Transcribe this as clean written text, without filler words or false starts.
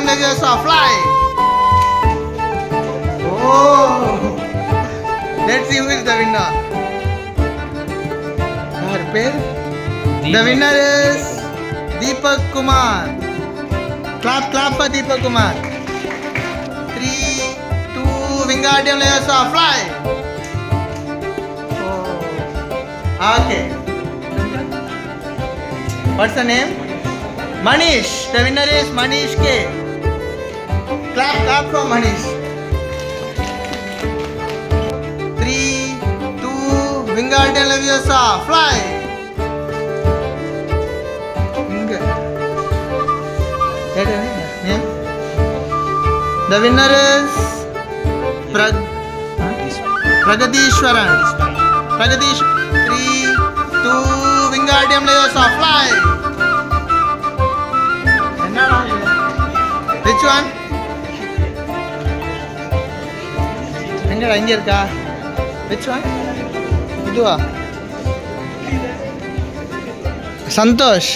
Leviosa, fly. Oh, let's see who is the winner. The winner is Deepak Kumar. Clap for Deepak Kumar. 3, 2, Wingardium Leviosa, fly. Oh. Okay. What's the name? Manish. The winner is Manish K. Clap for Manish. 3, 2, Wingardium Leviosa, fly. Name? The winner is Pragadishwaran. 3, 2, Wingardium Leviosa, fly. Which one? Which one? Idua. Santosh.